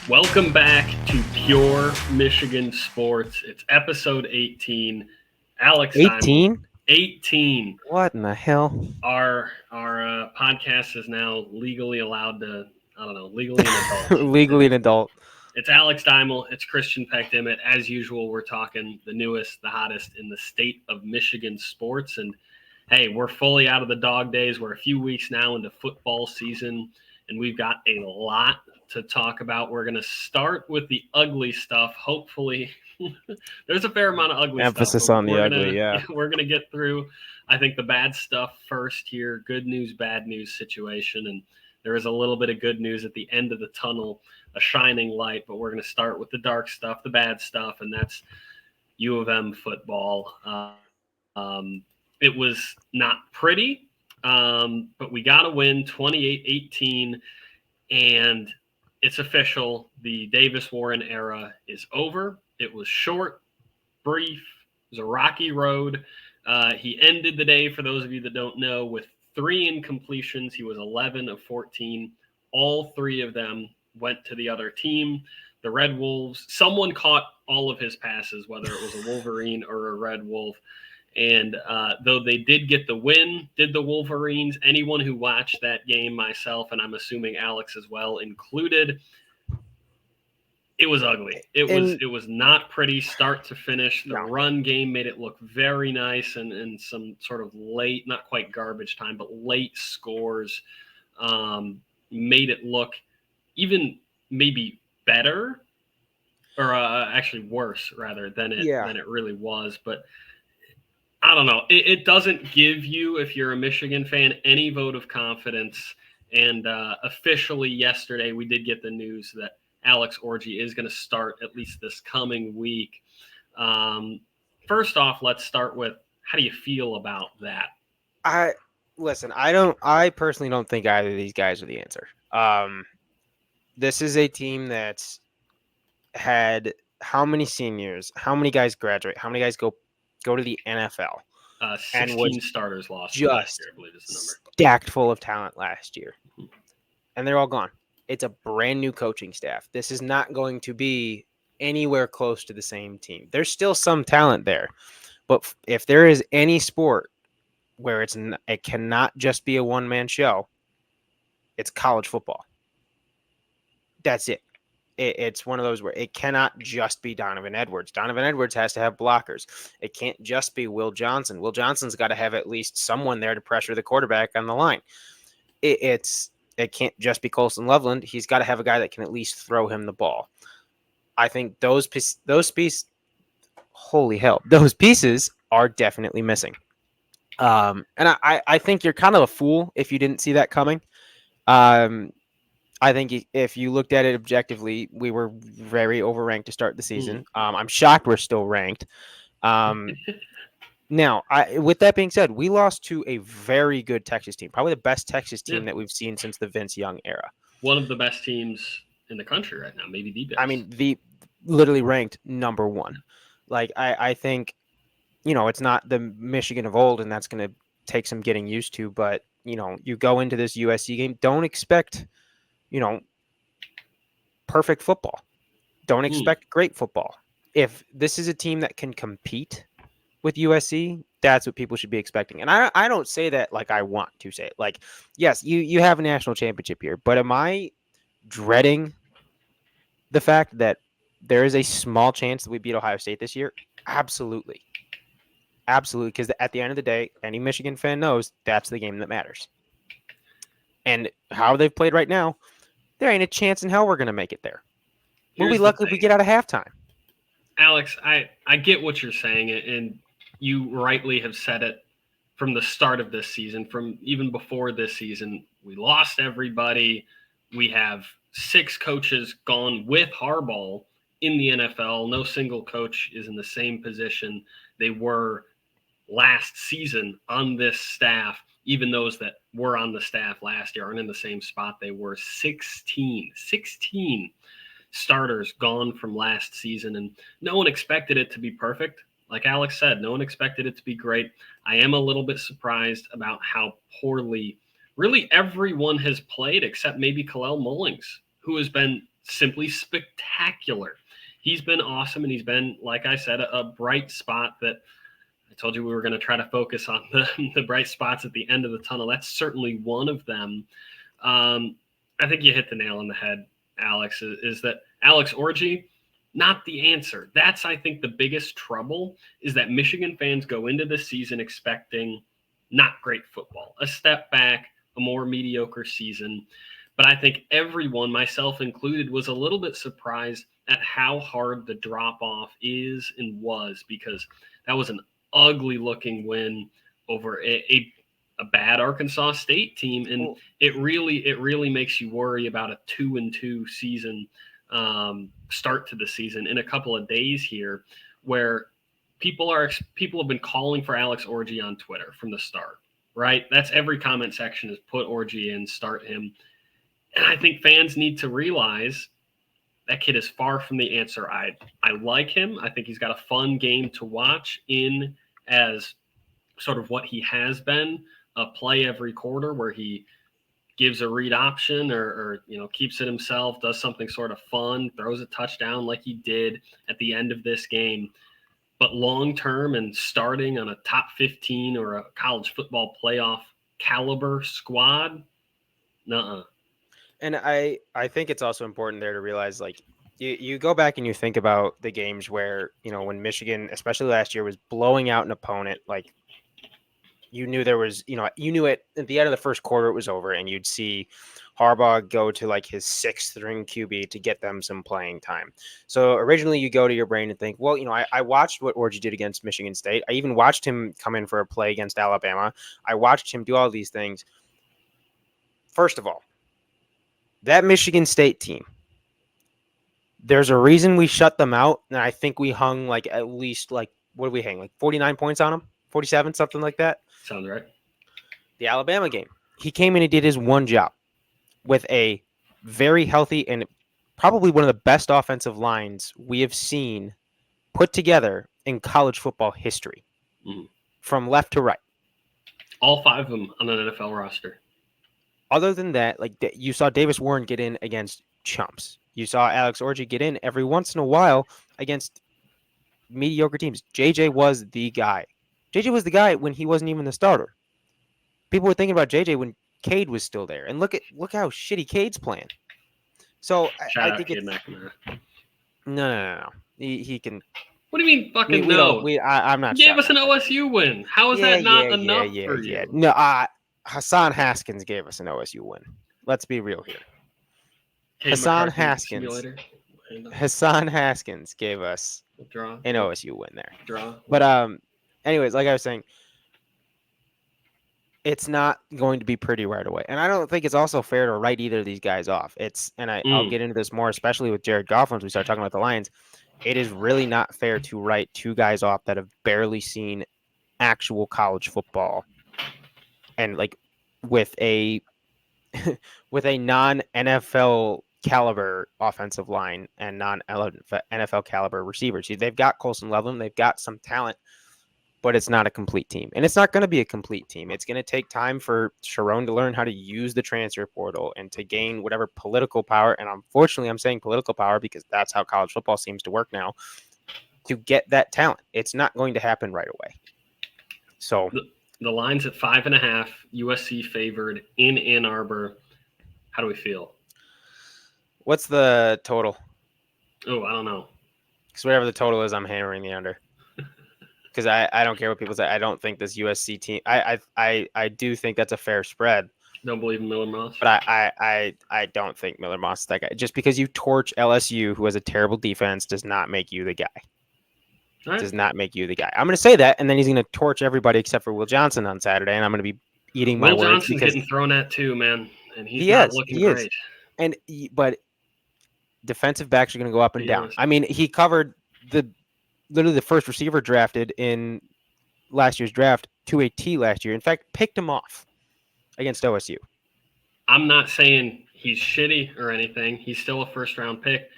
Welcome back to Pure Michigan Sports. It's episode 18. Alex Deimel, 18? 18. What in the hell? Our podcast is now legally allowed to, I don't know, legally an adult. Legally an adult. It's Alex Deimel. It's Christian Peck-Dimit. As usual, we're talking the newest, the hottest in the state of Michigan sports. And hey, we're fully out of the dog days. We're a few weeks now into football season, and we've got a lot to talk about. We're going to start with the ugly stuff. Hopefully, there's a fair amount of ugly Emphasis stuff. on the ugly, yeah. We're gonna get through, I think, the bad stuff first here. Good news, bad news situation, and there is a little bit of good news at the end of the tunnel, a shining light. But we're going to start with the dark stuff, the bad stuff, and that's U of M football. It was not pretty, but we got a win 28-18, and it's official. The Davis Warren era is over. It was short, brief. It was a rocky road. He ended the day, for those of you that don't know, with 3 incompletions. He was 11 of 14. All 3 of them went to the other team. The Red Wolves, someone caught all of his passes, whether it was a Wolverine or a Red Wolf. And though they did get the win, did the Wolverines, anyone who watched that game, myself, and I'm assuming Alex as well included, it was ugly. It was not pretty start to finish. The run game made it look very nice, and some sort of late, not quite garbage time, but late scores made it look even maybe better, or actually worse rather than it really was. But I don't know. It doesn't give you, if you're a Michigan fan, any vote of confidence. And officially yesterday, we did get the news that Alex Orji is going to start at least this coming week. First off, let's start with, how do you feel about that? I personally don't think either of these guys are the answer. This is a team that's had how many seniors, how many guys graduate, how many guys go to the NFL? 16 starters lost just last year, I believe is the number. Stacked full of talent last year. And they're all gone. It's a brand new coaching staff. This is not going to be anywhere close to the same team. There's still some talent there. But if there is any sport where it cannot just be a one-man show, it's college football. That's it. It's one of those where it cannot just be Donovan Edwards. Donovan Edwards has to have blockers. It can't just be Will Johnson. Will Johnson's got to have at least someone there to pressure the quarterback on the line. It can't just be Colson Loveland. He's got to have a guy that can at least throw him the ball. I think those pieces, holy hell, those pieces are definitely missing. And I think you're kind of a fool if you didn't see that coming. I think if you looked at it objectively, we were very overranked to start the season. I'm shocked we're still ranked. Now, with that being said, we lost to a very good Texas team, probably the best Texas team that we've seen since the Vince Young era. One of the best teams in the country right now, maybe the best. I mean, literally ranked number 1. Like, I think, it's not the Michigan of old, and that's going to take some getting used to. But, you go into this USC game, don't expect, perfect football. Don't expect great football. If this is a team that can compete with USC, that's what people should be expecting. And I don't say that like I want to say it. Like, yes, you have a national championship here, but am I dreading the fact that there is a small chance that we beat Ohio State this year? Absolutely. Absolutely, because at the end of the day, any Michigan fan knows that's the game that matters. And how they've played right now, there ain't a chance in hell we're going to make it there. We'll be lucky if we get out of halftime. Alex, I get what you're saying, and you rightly have said it from the start of this season, from even before this season. We lost everybody. We have 6 coaches gone with Harbaugh in the NFL. No single coach is in the same position they were last season on this staff. Even those that were on the staff last year aren't in the same spot they were. 16 starters gone from last season, and no one expected it to be perfect. Like Alex said, no one expected it to be great. I am a little bit surprised about how poorly really everyone has played, except maybe Kalel Mullings, who has been simply spectacular. He's been awesome, and he's been, like I said, a bright spot that I told you we were going to try to focus on the bright spots at the end of the tunnel. That's certainly one of them. I think you hit the nail on the head, Alex, is that Alex Orji, not the answer. That's, I think, the biggest trouble is that Michigan fans go into the season expecting not great football, a step back, a more mediocre season. But I think everyone, myself included, was a little bit surprised at how hard the drop off is and was, because that was an ugly looking win over a bad Arkansas State team, and it really makes you worry about a 2-2 season start to the season in a couple of days here, where people have been calling for Alex Orji on Twitter from the start, right? That's every comment section is put Orji in, start him. And I think fans need to realize that kid is far from the answer. I like him. I think he's got a fun game to watch in as sort of what he has been, a play every quarter where he gives a read option or keeps it himself, does something sort of fun, throws a touchdown like he did at the end of this game. But long term and starting on a top 15 or a college football playoff caliber squad, nuh-uh. And I think it's also important there to realize, like, you go back and you think about the games where, when Michigan, especially last year, was blowing out an opponent, like, you knew there was, you knew it at the end of the first quarter, it was over, and you'd see Harbaugh go to like his sixth string QB to get them some playing time. So originally you go to your brain and think, well, I watched what Orji did against Michigan State. I even watched him come in for a play against Alabama. I watched him do all these things. First of all, that Michigan State team, there's a reason we shut them out. And I think we hung like at least what did we hang? Like 49 points on them? 47, something like that. Sounds right. The Alabama game, he came in and did his one job with a very healthy and probably one of the best offensive lines we have seen put together in college football history, from left to right. All 5 of them on an NFL roster. Other than that, like, you saw Davis Warren get in against chumps. You saw Alex Orji get in every once in a while against mediocre teams. JJ was the guy. JJ was the guy when he wasn't even the starter. People were thinking about JJ when Cade was still there, and look how shitty Cade's playing. So I think it's no. He can. What do you mean fucking no? I'm not. He gave us an OSU win. How is that not enough for you? No, Hassan Haskins gave us an OSU win. Let's be real here. Hassan Haskins gave us an OSU win there. But anyways, like I was saying, it's not going to be pretty right away. And I don't think it's also fair to write either of these guys off. I'll get into this more, especially with Jared Goff once we start talking about the Lions. It is really not fair to write 2 guys off that have barely seen actual college football, and like with a non-NFL caliber offensive line and non-NFL caliber receivers. They've got Colson Loveland, they've got some talent, but it's not a complete team. And it's not going to be a complete team. It's going to take time for Sharon to learn how to use the transfer portal and to gain whatever political power. And unfortunately, I'm saying political power because that's how college football seems to work now, to get that talent. It's not going to happen right away. So the line's at 5.5, USC favored in Ann Arbor. How do we feel? What's the total? Oh, I don't know. Because whatever the total is, I'm hammering the under. Because I don't care what people say. I don't think this USC team. I do think that's a fair spread. Don't believe in Miller Moss. But I don't think Miller Moss is that guy. Just because you torch LSU, who has a terrible defense, does not make you the guy. Right. Does not make you the guy. I'm going to say that, and then he's going to torch everybody except for Will Johnson on Saturday, and I'm going to be eating my words. Will Johnson's getting thrown at too, man, and he's not looking great. But defensive backs are going to go up and down. I mean, he covered literally the first receiver drafted in last year's draft to a T last year. In fact, picked him off against OSU. I'm not saying he's shitty or anything. He's still a first-round pick.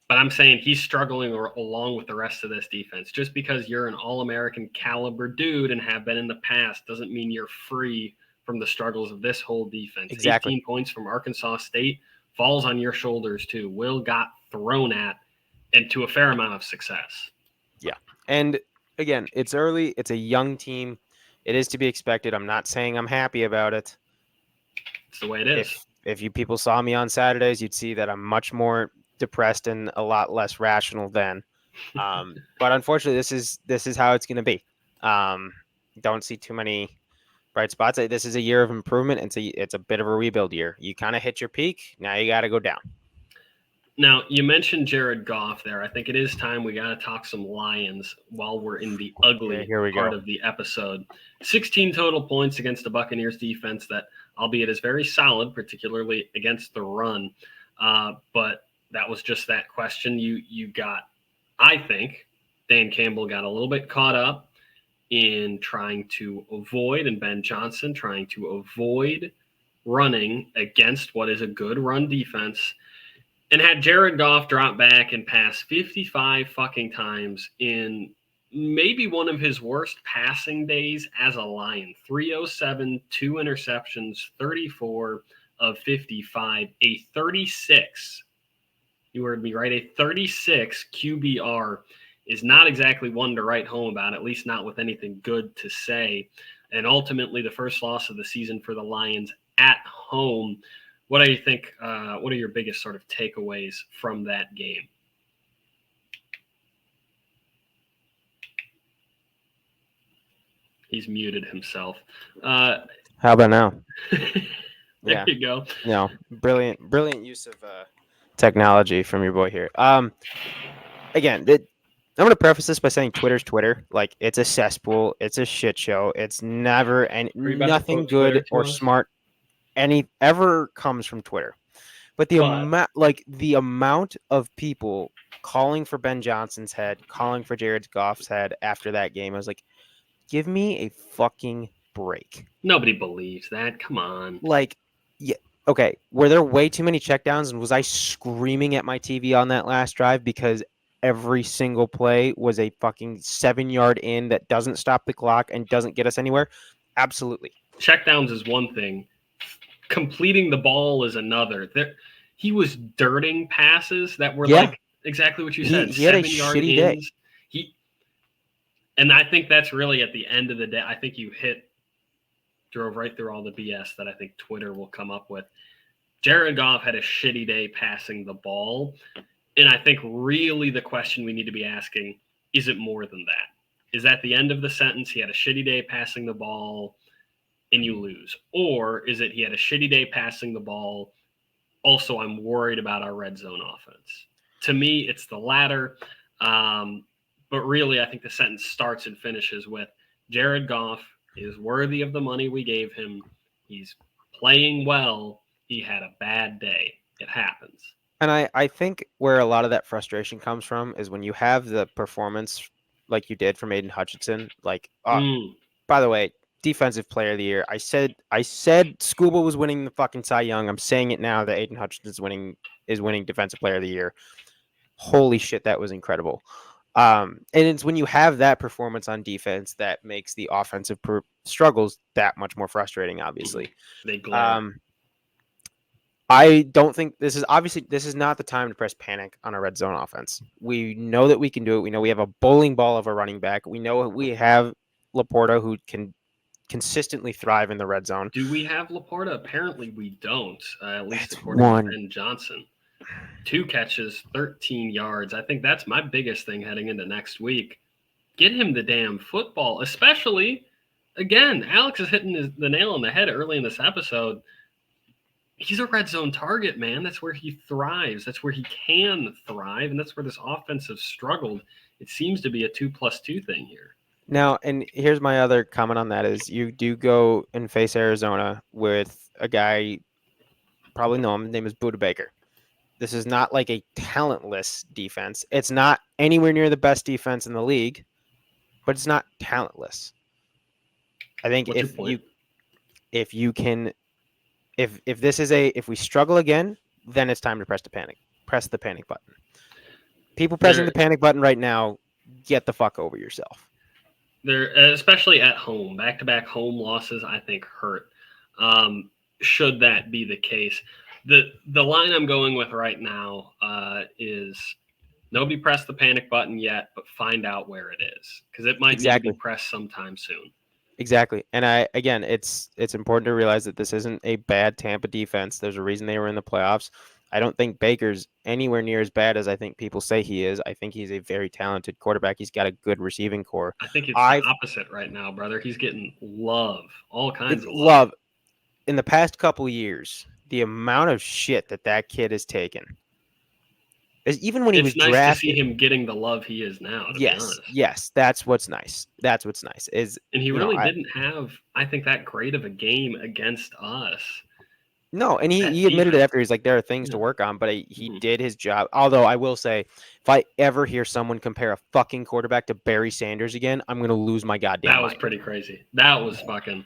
But I'm saying he's struggling along with the rest of this defense. Just because you're an All-American caliber dude and have been in the past doesn't mean you're free from the struggles of this whole defense. Exactly. 18 points from Arkansas State, falls on your shoulders too. Will got thrown at and to a fair amount of success. Yeah. And again, it's early. It's a young team. It is to be expected. I'm not saying I'm happy about it. It's the way it is. If you people saw me on Saturdays, you'd see that I'm much more depressed and a lot less rational then. But unfortunately, this is how it's going to be. Don't see too many bright spots. This is a year of improvement. It's a bit of a rebuild year. You kind of hit your peak. Now you got to go down. Now, you mentioned Jared Goff there. I think it is time we got to talk some Lions while we're in the ugly here we part go. of the episode. 16 total points against the Buccaneers defense that, albeit is very solid, particularly against the run. But that was just that question you got. I think Dan Campbell got a little bit caught up in trying to avoid, and Ben Johnson trying to avoid running against what is a good run defense, and had Jared Goff drop back and pass 55 fucking times in maybe one of his worst passing days as a Lion. 307, 2 interceptions, 34 of 55, a 36. You heard me right. A 36 QBR is not exactly one to write home about, at least not with anything good to say. And ultimately, the first loss of the season for the Lions at home. What do you think? What are your biggest sort of takeaways from that game? He's muted himself. How about now? There you go. No, brilliant use of technology from your boy here. Again, I'm going to preface this by saying Twitter's Twitter. Like, it's a cesspool. It's a shit show. It's never and nothing good or smart ever comes from Twitter. But the amount of people calling for Ben Johnson's head, calling for Jared Goff's head after that game, I was like, give me a fucking break. Nobody believes that. Come on. Like, yeah, okay. Were there way too many checkdowns, and was I screaming at my TV on that last drive because every single play was a fucking 7-yard in that doesn't stop the clock and doesn't get us anywhere? Absolutely. Checkdowns is one thing. Completing the ball is another. He was dirting passes that were like exactly what you said. He had a shitty day. And I think that's really at the end of the day. I think you drove right through all the BS that I think Twitter will come up with. Jared Goff had a shitty day passing the ball. And I think really the question we need to be asking, is it more than that? Is that the end of the sentence? He had a shitty day passing the ball and you lose. Or is it he had a shitty day passing the ball? Also, I'm worried about our red zone offense. To me, it's the latter. But really, I think the sentence starts and finishes with Jared Goff is worthy of the money we gave him. He's playing well. He had a bad day. It happens. And I think where a lot of that frustration comes from is when you have the performance like you did from Aiden Hutchinson. Like, by the way, defensive player of the year. I said Scuba was winning the fucking Cy Young. I'm saying it now that Aiden Hutchinson is winning defensive player of the year. Holy shit, that was incredible. And it's when you have that performance on defense that makes the offensive struggles that much more frustrating, obviously. They glare. I don't think this is not the time to press panic on a red zone offense. We know that we can do it. We know we have a bowling ball of a running back. We know we have Laporta who can consistently thrive in the red zone. Do we have Laporta? Apparently we don't, at least according to Ben Johnson. 2 catches, 13 yards. I think that's my biggest thing heading into next week. Get him the damn football, especially, again, Alex is hitting the nail on the head early in this episode. He's a red zone target, man. That's where he thrives. That's where he can thrive, and that's where this offense has struggled. It seems to be a 2+2 thing here. Now, and here's my other comment on that is you do go and face Arizona with a guy, probably know him, his name is Budda Baker. This is not like a talentless defense. It's not anywhere near the best defense in the league, but it's not talentless. I think if we struggle again, then it's time to press the panic button. People pressing the panic button right now, get the fuck over yourself. They're especially at home, back-to-back home losses, I think hurt. Should that be the case? The line I'm going with right now is nobody pressed the panic button yet, but find out where it is because it might need to be Exactly. pressed sometime soon. Exactly. And again, it's important to realize that this isn't a bad Tampa defense. There's a reason they were in the playoffs. I don't think Baker's anywhere near as bad as I think people say he is. I think he's a very talented quarterback. He's got a good receiving core. I think it's the I've opposite right now, brother. He's getting love, all kinds of love. love in the past couple years the amount of shit that kid has taken. Even when he was It's nice to see drafted. him getting the love he is now, to be honest. Yes, that's what's nice. That's what's nice is And he really didn't have, I think, that great of a game against us. No, and That he admitted it defense, after. He's like, there are things to work on, but he did his job. Although I will say, if I ever hear someone compare a fucking quarterback to Barry Sanders again, I'm gonna lose my goddamn that was mind. pretty crazy. That was fucking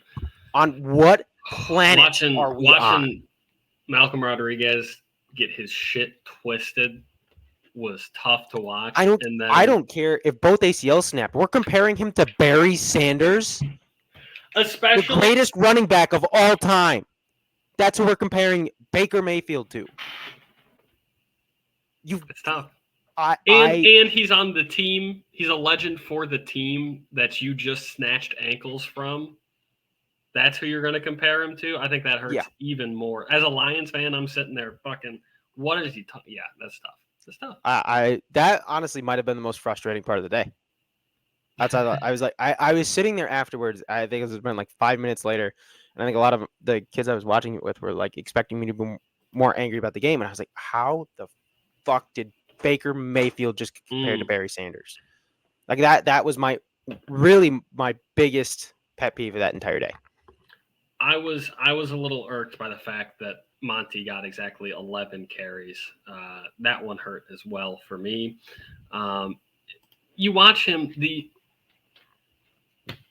On what planet are we on? watching Malcolm Rodriguez get his shit twisted was tough to watch. And I then, don't care if both ACLs snapped. We're comparing him to Barry Sanders, the especially greatest running back of all time. That's who we're comparing Baker Mayfield to. it's tough. I And he's on the team. He's a legend for the team that you just snatched ankles from. That's who you're going to compare him to. I think that hurts even more. As a Lions fan, I'm sitting there fucking. What is he? Yeah, that's tough. That's tough. That honestly might have been the most frustrating part of the day. Outside, I was like, I was sitting there afterwards. I think it was been like 5 minutes later, and I think a lot of the kids I was watching it with were like expecting me to be more angry about the game, and I was like, how the fuck did Baker Mayfield just compare to Barry Sanders? Like that was my biggest pet peeve of that entire day. I was a little irked by the fact that Monty got exactly 11 carries. That one hurt as well for me. You watch him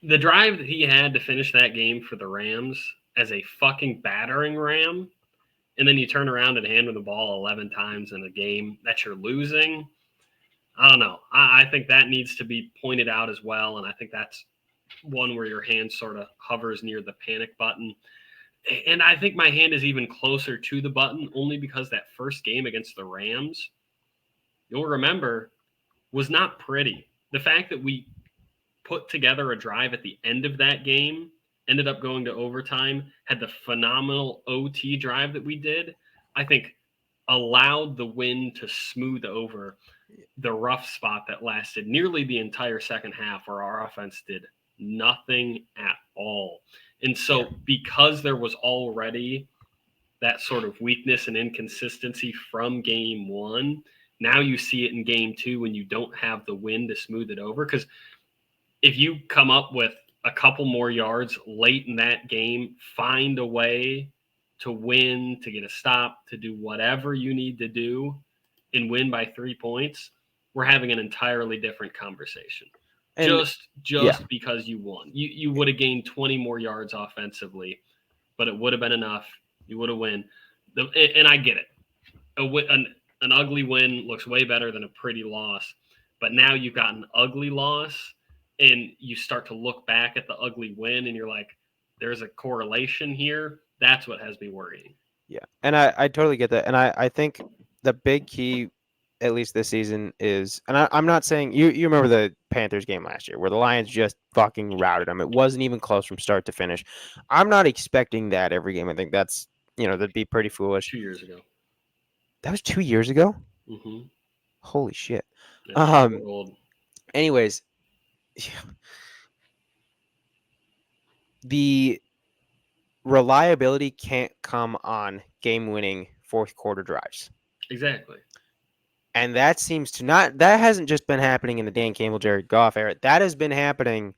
the drive that he had to finish that game for the Rams as a fucking battering ram, and then you turn around and hand him the ball 11 times in a game that you're losing. I don't know. I think that needs to be pointed out as well, and I think that's one where your hand sort of hovers near the panic button. And I think my hand is even closer to the button only because that first game against the Rams, you'll remember, was not pretty. The fact that we put together a drive at the end of that game, ended up going to overtime, had the phenomenal OT drive that we did, I think allowed the win to smooth over the rough spot that lasted nearly the entire second half where our offense did nothing at all. And so because there was already that sort of weakness and inconsistency from game one, now you see it in game two when you don't have the win to smooth it over. Because if you come up with a couple more yards late in that game, find a way to win, to get a stop, to do whatever you need to do and win by 3 points, we're having an entirely different conversation. And Just because you won. You would have gained 20 more yards offensively, but it would have been enough. You would have won. And I get it. An ugly win looks way better than a pretty loss. But now you've got an ugly loss, and you start to look back at the ugly win, and you're like, there's a correlation here. That's what has me worrying. Yeah, and I totally get that. And I think the big key, at least this season, is, and I'm not saying, you remember the Panthers game last year where the Lions just fucking routed them. It wasn't even close from start to finish. I'm not expecting that every game. I think that's, that'd be pretty foolish. 2 years ago. That was 2 years ago? Mm-hmm. Holy shit. Yeah, we're old. Anyways, the reliability can't come on game-winning fourth quarter drives. Exactly. And that seems to that hasn't just been happening in the Dan Campbell, Jared Goff era. That has been happening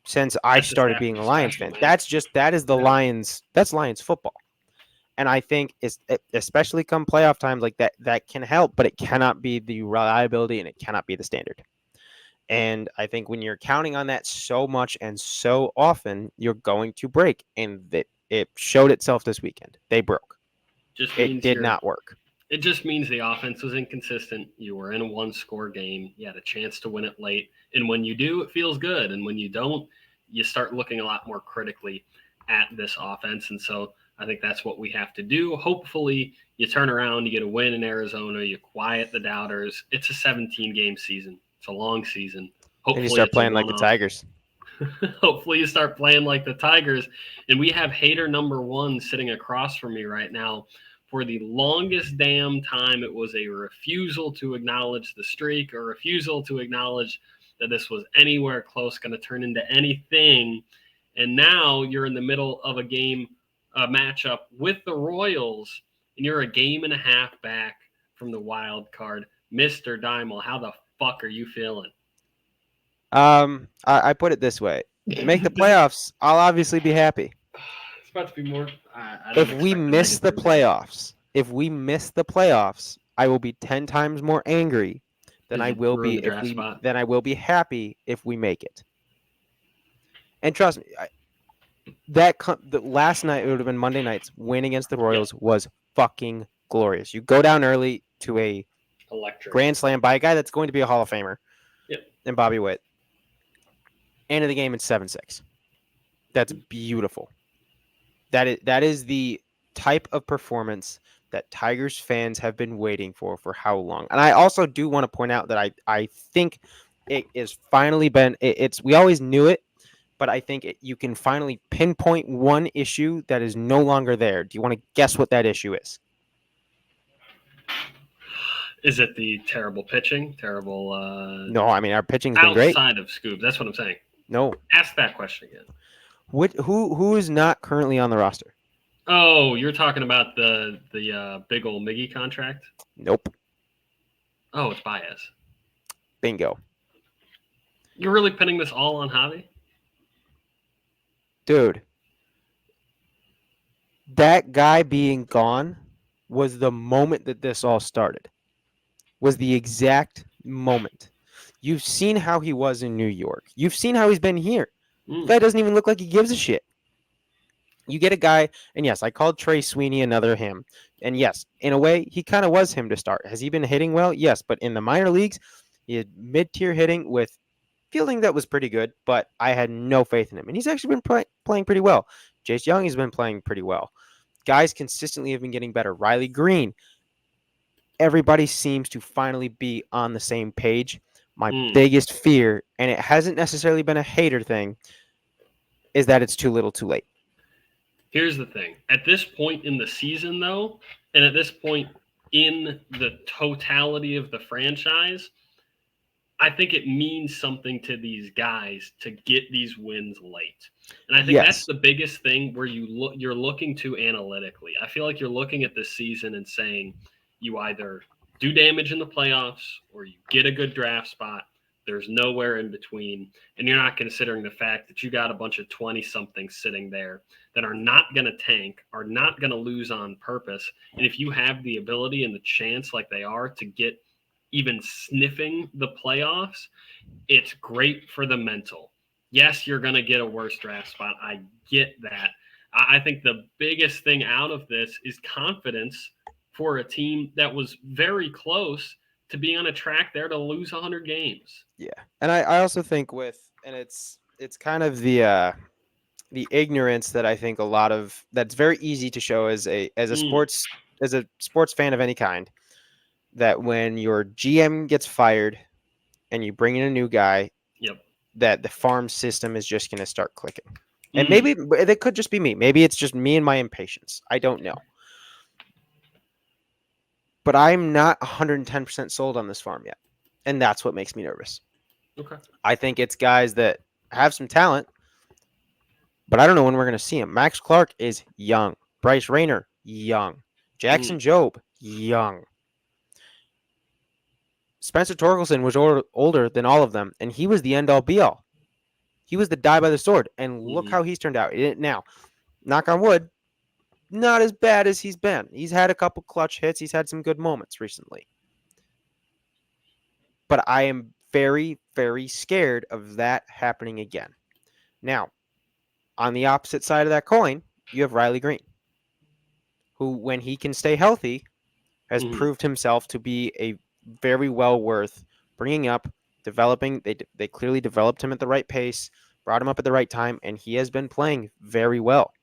since I started being a Lions fan. That is the Lions. That's Lions football. And I think especially come playoff times like that can help, but it cannot be the reliability and it cannot be the standard. And I think when you're counting on that so much and so often, you're going to break. And it showed itself this weekend. They broke. It did not work. It just means the offense was inconsistent. You were in a one-score game. You had a chance to win it late. And when you do, it feels good. And when you don't, you start looking a lot more critically at this offense. And so I think that's what we have to do. Hopefully, you turn around, you get a win in Arizona, you quiet the doubters. It's a 17-game season. It's a long season. And you Hopefully, start it's a playing like the one-off. Tigers. Hopefully, you start playing like the Tigers. And we have hater number one sitting across from me right now. For the longest damn time, it was a refusal to acknowledge the streak or refusal to acknowledge that this was anywhere close going to turn into anything. And now you're in the middle of a matchup with the Royals, and you're a game and a half back from the wild card. Mr. Deimel, how the fuck are you feeling? I put it this way: make the playoffs, I'll obviously be happy. It's about to be more. I If didn't we expect the miss the negativity. playoffs, I will be 10 times more angry than Because I you will ruined be the draft spot. happy if we make it. And trust me, the last night, it would have been Monday night's win against the Yep. Royals was fucking glorious. You go down early to a Electric. grand slam by a guy that's going to be a Hall of Famer, Yep. and Bobby Witt. End of the game, it's 7-6. That's beautiful. That is the type of performance that Tigers fans have been waiting for how long. And I also do want to point out that I think it is finally been it's we always knew it, but I think you can finally pinpoint one issue that is no longer there. Do you want to guess what that issue is? Is it the terrible pitching? Terrible No, I mean our pitching's been great. outside of Scoob? That's what I'm saying. No. Ask that question again. Who is not currently on the roster? Oh, you're talking about the big old Miggy contract? Nope. Oh, it's Baez. Bingo. You're really pinning this all on Javi? Dude. That guy being gone was the moment that this all started. Was the exact moment. You've seen how he was in New York. You've seen how he's been here. The guy doesn't even look like he gives a shit. You get a guy, and yes, I called Trey Sweeney another him. And yes, in a way, he kind of was him to start. Has he been hitting well? Yes, but in the minor leagues, he had mid-tier hitting with fielding that was pretty good, but I had no faith in him. And he's actually been playing pretty well. Chase Young has been playing pretty well. Guys consistently have been getting better. Riley Green, everybody seems to finally be on the same page. My biggest fear, and it hasn't necessarily been a hater thing, is that it's too little too late. Here's the thing. At this point in the season, though, and at this point in the totality of the franchise, I think it means something to these guys to get these wins late. And I think that's the biggest thing where you're looking to analytically. I feel like you're looking at this season and saying you either do damage in the playoffs or you get a good draft spot. There's nowhere in between. And you're not considering the fact that you got a bunch of 20-somethings sitting there that are not going to tank, are not going to lose on purpose. And if you have the ability and the chance like they are to get even sniffing the playoffs, it's great for the mental. Yes, you're going to get a worse draft spot. I get that. I think the biggest thing out of this is confidence for a team that was very close to being on a track there to lose 100 games. Yeah. And I also think it's kind of the ignorance that I think that's very easy to show as a sports fan of any kind, that when your GM gets fired and you bring in a new guy, that the farm system is just going to start clicking. And maybe it could just be me. Maybe it's just me and my impatience. I don't know. But I'm not 110% sold on this farm yet. And that's what makes me nervous. Okay. I think it's guys that have some talent, but I don't know when we're going to see him. Max Clark is young. Bryce Rayner, young. Jackson Jobe, young. Spencer Torkelson was older than all of them, and he was the end-all, be-all. He was the die by the sword, and look how he's turned out. Now, knock on wood, not as bad as he's been. He's had a couple clutch hits. He's had some good moments recently. But I am very, very scared of that happening again. Now, on the opposite side of that coin, you have Riley Green, who, when he can stay healthy, has proved himself to be a very well worth bringing up, developing. They clearly developed him at the right pace, brought him up at the right time, and he has been playing very well.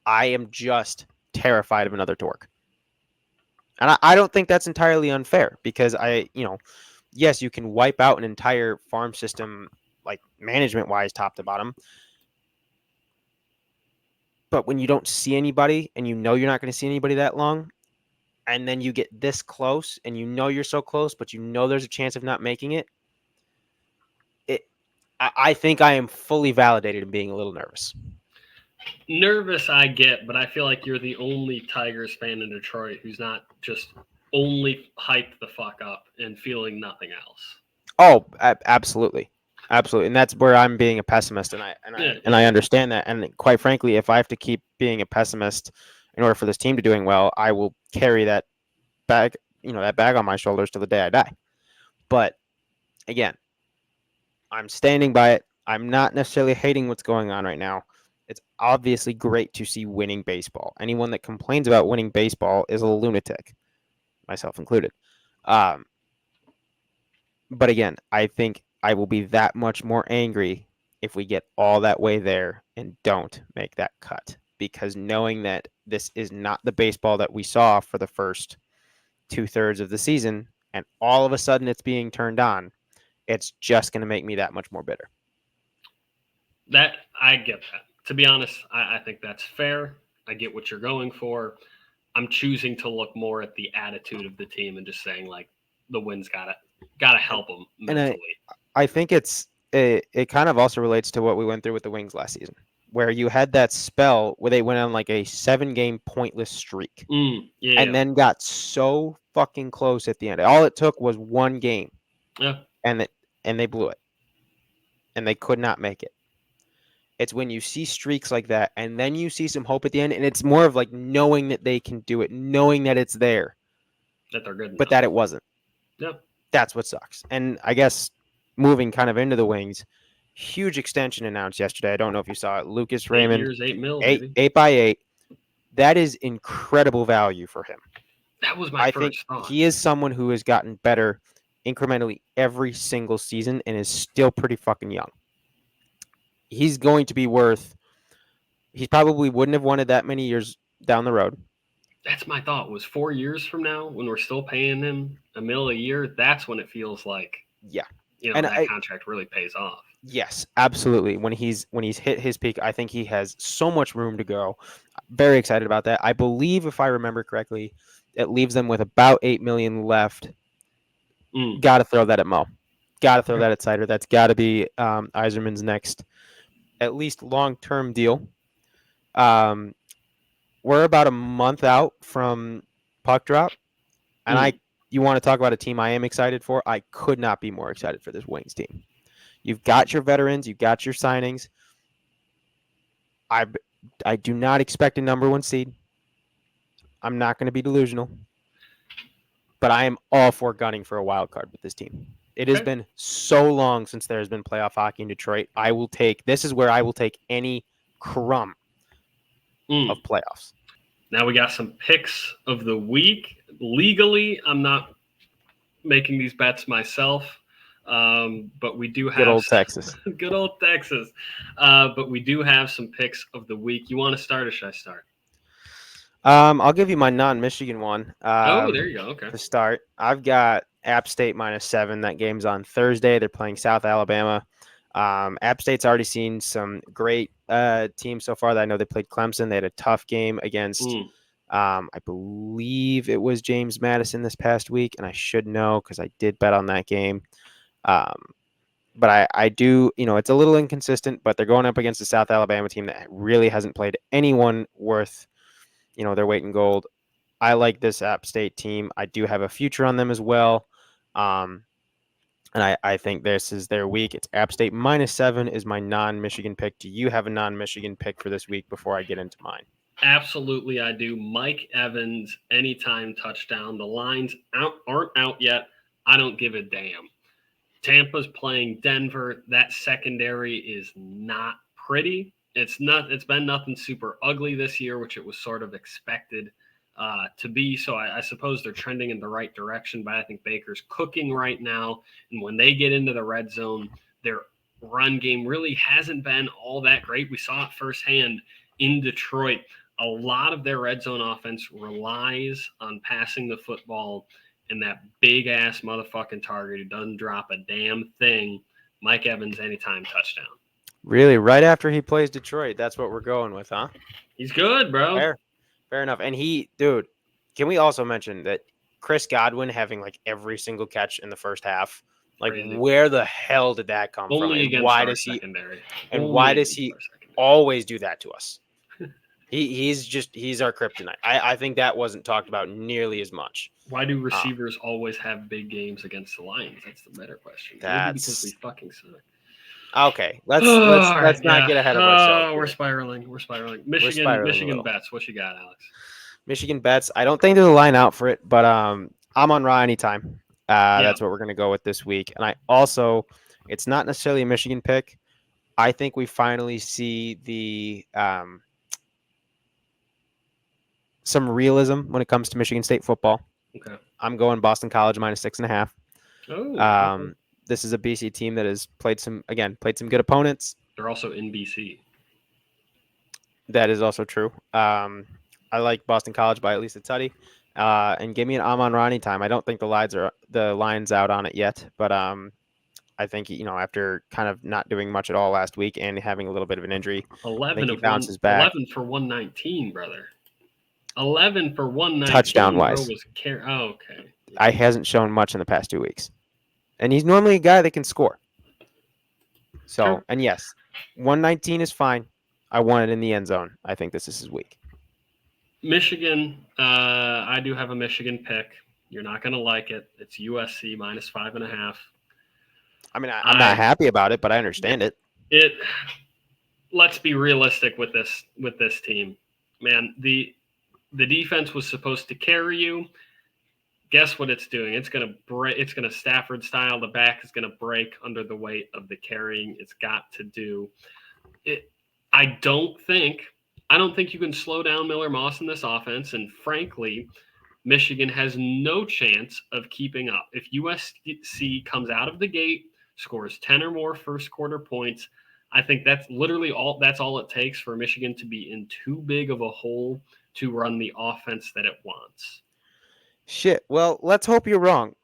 I am just terrified of another torque. And I don't think that's entirely unfair because yes, you can wipe out an entire farm system, like management wise, top to bottom. But when you don't see anybody and you know you're not going to see anybody that long, and then you get this close and you know you're so close, but you know there's a chance of not making it, I think I am fully validated in being a little nervous. Nervous, I get, but I feel like you're the only Tigers fan in Detroit who's not just only hyped the fuck up and feeling nothing else. Oh, absolutely. Absolutely. And that's where I'm being a pessimist Yeah, and yeah, I yeah. understand that. And quite frankly, if I have to keep being a pessimist in order for this team to doing well, I will carry that bag, that bag on my shoulders till the day I die. But again, I'm standing by it. I'm not necessarily hating what's going on right now. It's obviously great to see winning baseball. Anyone that complains about winning baseball is a lunatic, myself included. Um, but again, I think I will be that much more angry if we get all that way there and don't make that cut. Because knowing that this is not the baseball that we saw for the first 2/3 of the season, and all of a sudden it's being turned on, it's just going to make me that much more bitter. That I get that. To be honest, I think that's fair. I get what you're going for. I'm choosing to look more at the attitude of the team and just saying like the win's gotta And help them and mentally. I think it kind of also relates to what we went through with the Wings last season, where you had that spell where they went on like a 7-game pointless streak and Yeah, then got so fucking close at the end. All it took was one game yeah. and they blew it and they could not make it. It's when you see streaks like that and then you see some hope at the end and it's more of like knowing that they can do it, knowing that it's there, That they're good but enough. that it wasn't. Yeah. That's what sucks. And I guess moving kind of into the Wings, huge extension announced yesterday. I don't know if you saw it. Lucas 8 years, Raymond, 8 mil, eight baby. eight by eight. That is incredible value for him. That was my I think first thought. he is someone who has gotten better incrementally every single season and is still pretty fucking young. He's going to be worth. He probably wouldn't have wanted that many years down the road. That's my thought. Was 4 years from now when we're still paying him a mil a year? That's when it feels like Yeah, and that contract really pays off. yes, absolutely. When he's hit his peak, I think he has so much room to go. Very excited about that. I believe, if I remember correctly, it leaves them with about 8 million left. Got to throw that at Mo. Got to throw that at Sider. That's got to be Iserman's next, at least long-term deal. Um, we're about a month out from puck drop, and you want to talk about a team I am excited for? I could not be more excited for this Wings team. You've got your veterans, you've got your signings. I do not expect a number 1 seed. I'm not going to be delusional, but I am all for gunning for a wild card with this team. It has been so long since there has been playoff hockey in Detroit. This is where I will take any crumb of playoffs. Now we got some picks of the week. Legally, I'm not making these bets myself, but we do have Good old Texas. Good old Texas. But we do have some picks of the week. You want to start or should I start? I'll give you my non-Michigan one. There you go. Okay. To start, I've got App State -7. That game's on Thursday. They're playing South Alabama. App State's already seen some great teams so far. That I know they played Clemson. They had a tough game against, I believe it was James Madison this past week, and I should know because I did bet on that game. But I do, it's a little inconsistent, but they're going up against the South Alabama team that really hasn't played anyone worth, their weight in gold. I like this App State team. I do have a future on them as well. And I think this is their week. It's App State -7 is my non-Michigan pick. Do you have a non-Michigan pick for this week before I get into mine? Absolutely, I do. Mike Evans, anytime touchdown. The lines aren't out yet. I don't give a damn. Tampa's playing Denver. That secondary is not pretty. It's been nothing super ugly this year, which it was sort of expected to be. So I suppose they're trending in the right direction. But I think Baker's cooking right now, and when they get into the red zone, their run game really hasn't been all that great. We saw it firsthand in Detroit. a lot of their red zone offense relies on passing the football and that big ass motherfucking target who doesn't drop a damn thing, Mike Evans, anytime touchdown. Really, right after he plays Detroit, that's what we're going with, huh? He's good, bro. Fair enough. And dude, can we also mention that Chris Godwin having like every single catch in the first half? Like, Crazy. where the hell did that come from? Only And against why our does he? secondary. And Only why does against he our secondary. always do that to us? He's our kryptonite. I think that wasn't talked about nearly as much. Why do receivers always have big games against the Lions? That's the better question. Maybe because we fucking suck. Okay. Let's not get ahead of ourselves. We're spiraling. Michigan spiraling bets. What you got, Alex? Michigan bets. I don't think there's a line out for it, but I'm on Raw anytime. That's what we're gonna go with this week. And I also, it's not necessarily a Michigan pick. I think we finally see the some realism when it comes to Michigan State football. Okay. I'm going Boston College -6.5. Oh. This is a BC team that has played some good opponents. They're also in BC. That is also true. I like Boston College by at least a tutty. And give me an Amon-Ra time. I don't think the line's out on it yet, but I think after kind of not doing much at all last week and having a little bit of an injury, 11 he bounces back. 11 for 119, brother. 11 for 119. Touchdown wise. Okay. I hasn't shown much in the past 2 weeks, and he's normally a guy that can score. So, True. And yes, 119 is fine. I want it in the end zone. I think this is his week. Michigan, I do have a Michigan pick. You're not going to like it. It's USC -5.5. I mean, I'm not happy about it, but I understand it. Let's be realistic with this team, man. The defense was supposed to carry you. Guess what it's doing? It's going to break. It's going to Stafford style. The back is going to break under the weight of the carrying. It's got to do it. I don't think you can slow down Miller Moss in this offense. And frankly, Michigan has no chance of keeping up. If USC comes out of the gate, scores 10 or more first quarter points, I think that's literally all it takes for Michigan to be in too big of a hole to run the offense that it wants. Shit. Well, let's hope you're wrong.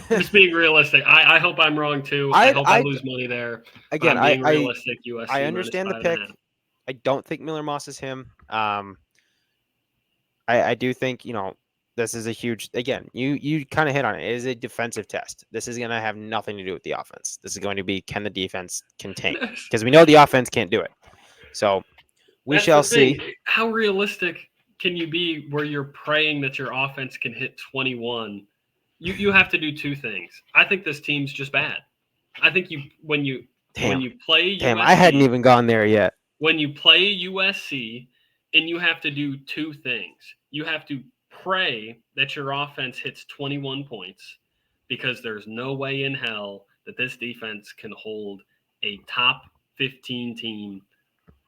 Just being realistic. I hope I'm wrong too. I hope I lose money there. Again, I'm being realistic. USC. I understand the pick. I don't think Miller Moss is him. I do think this is a huge. Again, you kind of hit on it. It is a defensive test. This is going to have nothing to do with the offense. This is going to be, can the defense contain? Because we know the offense can't do it. So we shall see. How realistic can you be where you're praying that your offense can hit 21? You have to do two things. I think this team's just bad. I think when you play USC, I hadn't even gone there yet. When you play USC, and you have to do two things. You have to pray that your offense hits 21 points, because there's no way in hell that this defense can hold a top 15 team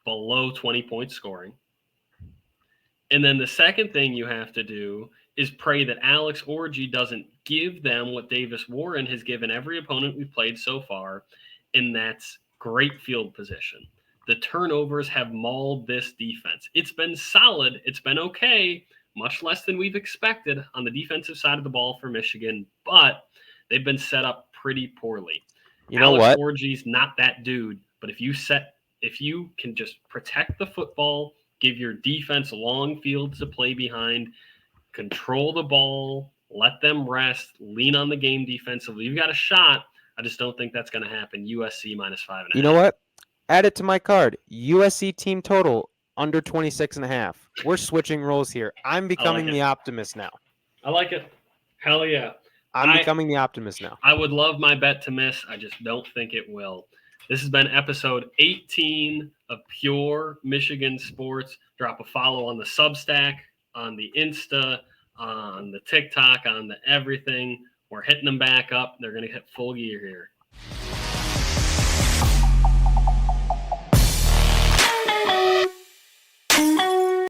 below 20 points scoring. And then the second thing you have to do is pray that Alex Orji doesn't give them what Davis Warren has given every opponent we've played so far, and that's great field position. The turnovers have mauled this defense. It's been solid. It's been okay, much less than we've expected on the defensive side of the ball for Michigan, but they've been set up pretty poorly. Alex Orji's not that dude, but if you can just protect the football, give your defense long fields to play behind, control the ball, let them rest, lean on the game defensively, you've got a shot. I just don't think that's going to happen. USC -5.5. You know what? Add it to my card. USC team total under 26.5. We're switching roles here. I'm becoming the optimist now. I like it. Hell yeah. I'm becoming the optimist now. I would love my bet to miss. I just don't think it will. This has been episode 18 of Pure Michigan Sports. Drop a follow on the Substack, on the Insta, on the TikTok, on the everything. We're hitting them back up. They're going to hit full gear here.